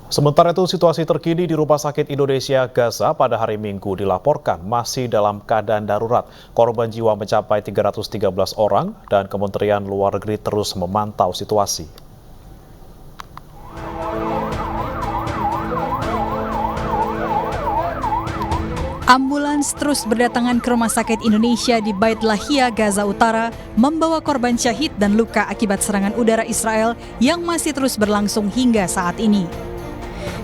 Sementara itu, situasi terkini di Rumah Sakit Indonesia Gaza pada hari Minggu dilaporkan masih dalam keadaan darurat. Korban jiwa mencapai 313 orang dan Kementerian Luar Negeri terus memantau situasi. Ambulans terus berdatangan ke Rumah Sakit Indonesia di Bait Lahia, Gaza Utara, membawa korban syahid dan luka akibat serangan udara Israel yang masih terus berlangsung hingga saat ini.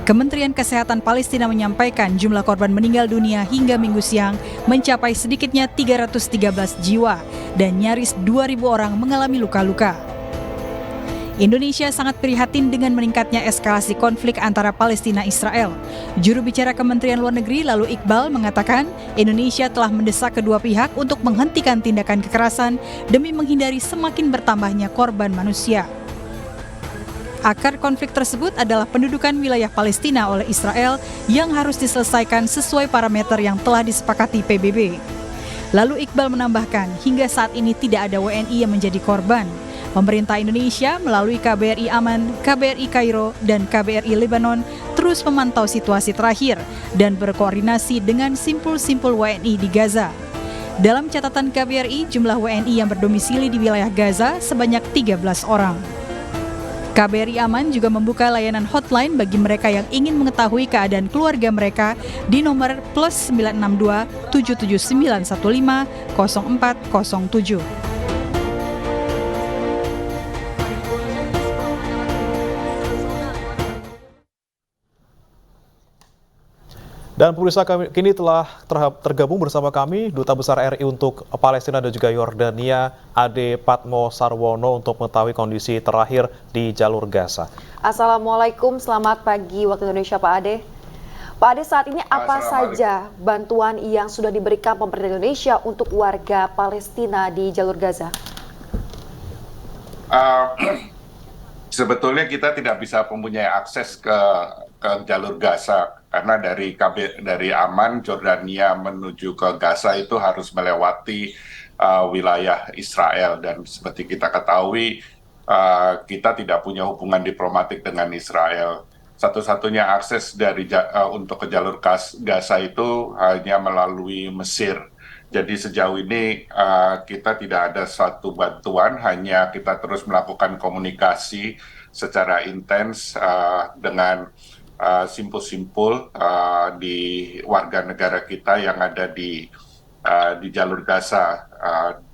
Kementerian Kesehatan Palestina menyampaikan jumlah korban meninggal dunia hingga Minggu siang mencapai sedikitnya 313 jiwa dan nyaris 2.000 orang mengalami luka-luka. Indonesia sangat prihatin dengan meningkatnya eskalasi konflik antara Palestina Israel. Juru bicara Kementerian Luar Negeri lalu Iqbal mengatakan Indonesia telah mendesak kedua pihak untuk menghentikan tindakan kekerasan demi menghindari semakin bertambahnya korban manusia. Akar konflik tersebut adalah pendudukan wilayah Palestina oleh Israel yang harus diselesaikan sesuai parameter yang telah disepakati PBB. Lalu Iqbal menambahkan, hingga saat ini tidak ada WNI yang menjadi korban. Pemerintah Indonesia melalui KBRI Aman, KBRI Kairo, dan KBRI Lebanon terus memantau situasi terakhir dan berkoordinasi dengan simpul-simpul WNI di Gaza. Dalam catatan KBRI, jumlah WNI yang berdomisili di wilayah Gaza sebanyak 13 orang. KBRI Aman juga membuka layanan hotline bagi mereka yang ingin mengetahui keadaan keluarga mereka di nomor +962 77915 0407. Dan pemirsa, kami kini telah tergabung bersama kami Duta Besar RI untuk Palestina dan juga Yordania, Ade Patmo Sarwono, untuk mengetahui kondisi terakhir di jalur Gaza. Assalamualaikum, selamat pagi waktu Indonesia Pak Ade. Pak Ade, saat ini apa saja bantuan yang sudah diberikan pemerintah Indonesia untuk warga Palestina di jalur Gaza? Sebetulnya kita tidak bisa mempunyai akses ke jalur Gaza karena dari Aman, Jordania menuju ke Gaza itu harus melewati wilayah Israel, dan seperti kita ketahui kita tidak punya hubungan diplomatik dengan Israel. Satu-satunya akses untuk ke jalur Gaza itu hanya melalui Mesir. Jadi sejauh ini kita tidak ada suatu bantuan, hanya kita terus melakukan komunikasi secara intens dengan simpul-simpul di warga negara kita yang ada di jalur Gaza.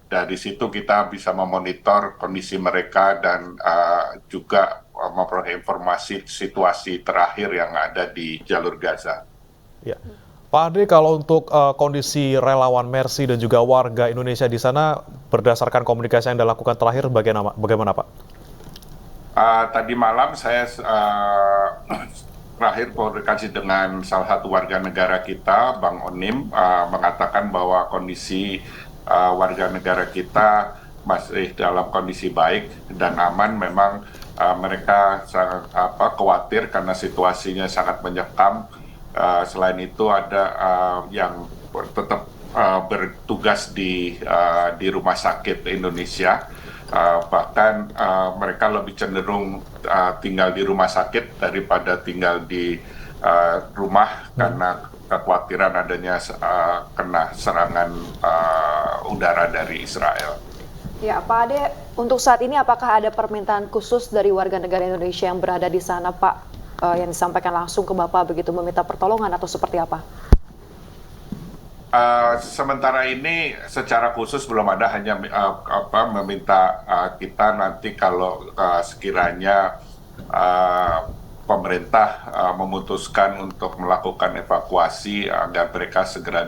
Dari situ kita bisa memonitor kondisi mereka dan juga memperoleh informasi situasi terakhir yang ada di jalur Gaza. Ya. Pak Ade, kalau untuk kondisi relawan Mercy dan juga warga Indonesia di sana, berdasarkan komunikasi yang Anda lakukan terakhir, bagaimana Pak? Tadi malam saya terakhir komunikasi dengan salah satu warga negara kita, Bang Onim, mengatakan bahwa kondisi warga negara kita masih dalam kondisi baik dan aman. Memang mereka sangat khawatir karena situasinya sangat mencekam. Selain itu ada yang tetap bertugas di Rumah Sakit Indonesia. Bahkan mereka lebih cenderung tinggal di rumah sakit daripada tinggal di rumah karena kekhawatiran adanya kena serangan udara dari Israel. Ya, Pak Ade, untuk saat ini apakah ada permintaan khusus dari warga negara Indonesia yang berada di sana, Pak, yang disampaikan langsung ke Bapak begitu meminta pertolongan atau seperti apa? Sementara ini secara khusus belum ada, hanya meminta kita nanti kalau sekiranya pemerintah memutuskan untuk melakukan evakuasi agar mereka segera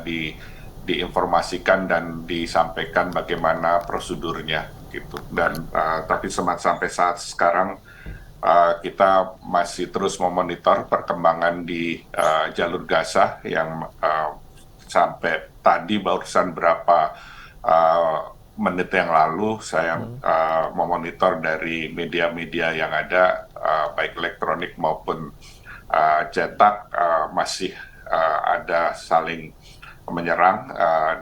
diinformasikan dan disampaikan bagaimana prosedurnya gitu. Dan tapi sampai saat sekarang kita masih terus memonitor perkembangan di jalur Gaza yang sampai tadi barusan berapa menit yang lalu saya memonitor dari media-media yang ada, baik elektronik maupun cetak, masih ada saling menyerang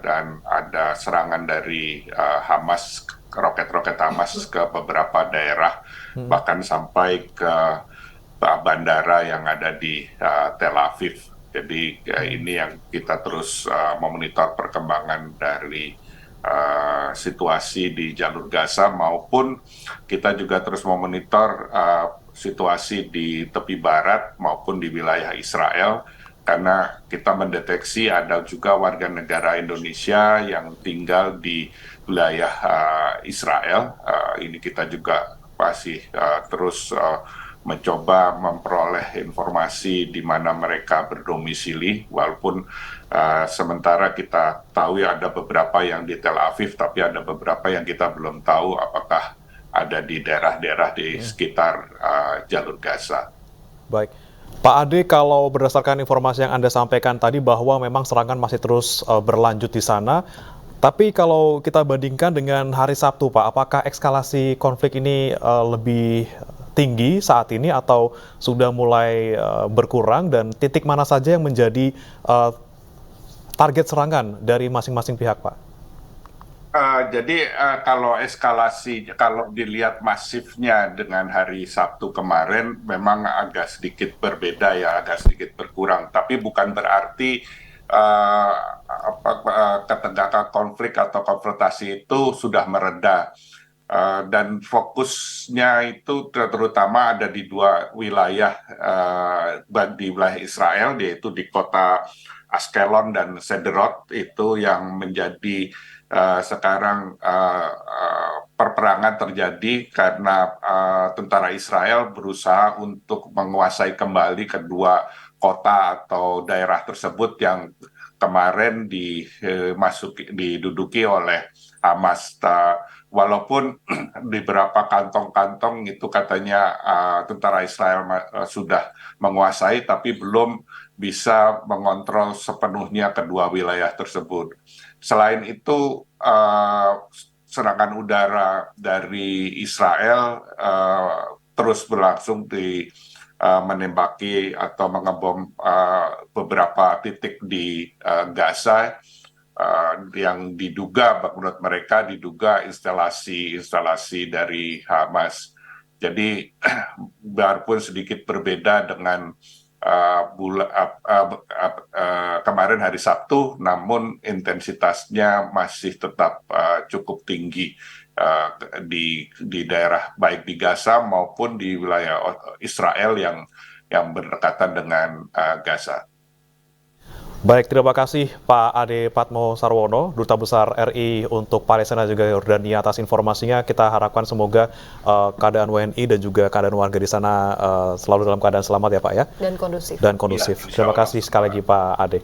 dan ada serangan dari Hamas, roket-roket Hamas ke beberapa daerah, bahkan sampai ke bandara yang ada di Tel Aviv. Jadi ini yang kita terus memonitor perkembangan dari situasi di jalur Gaza, maupun kita juga terus memonitor situasi di tepi barat maupun di wilayah Israel, karena kita mendeteksi ada juga warga negara Indonesia yang tinggal di wilayah Israel. Ini kita juga masih terus mencoba memperoleh informasi di mana mereka berdomisili, walaupun sementara kita tahu ya ada beberapa yang di Tel Aviv, tapi ada beberapa yang kita belum tahu apakah ada di daerah-daerah di sekitar jalur Gaza. Baik. Pak Ade, kalau berdasarkan informasi yang Anda sampaikan tadi bahwa memang serangan masih terus berlanjut di sana, tapi kalau kita bandingkan dengan hari Sabtu, Pak, apakah eskalasi konflik ini lebih tinggi saat ini atau sudah mulai berkurang, dan titik mana saja yang menjadi target serangan dari masing-masing pihak, Pak? Jadi kalau eskalasi, kalau dilihat masifnya dengan hari Sabtu kemarin, memang agak sedikit berbeda ya, agak sedikit berkurang. Tapi bukan berarti ketegangan konflik atau konfrontasi itu sudah mereda. Dan fokusnya itu terutama ada di dua wilayah, di wilayah Israel, yaitu di kota Ashkelon dan Sderot, itu yang menjadi sekarang perperangan terjadi karena tentara Israel berusaha untuk menguasai kembali kedua kota atau daerah tersebut yang kemarin diduduki oleh Hamas. Walaupun di beberapa kantong-kantong itu katanya tentara Israel sudah menguasai, tapi belum bisa mengontrol sepenuhnya kedua wilayah tersebut. Selain itu, serangan udara dari Israel terus berlangsung menembaki atau mengebom beberapa titik di Gaza, yang diduga, menurut mereka diduga instalasi dari Hamas. Jadi biarpun sedikit berbeda dengan kemarin hari Sabtu, namun intensitasnya masih tetap cukup tinggi di daerah baik di Gaza maupun di wilayah Israel yang berdekatan dengan Gaza. Baik, terima kasih Pak Ade Patmo Sarwono, Duta Besar RI untuk Palestina dan juga Yordania atas informasinya. Kita harapkan semoga keadaan WNI dan juga keadaan warga di sana selalu dalam keadaan selamat ya Pak ya. Dan kondusif. Dan kondusif. Ya, terima kasih sekali lagi Pak Ade.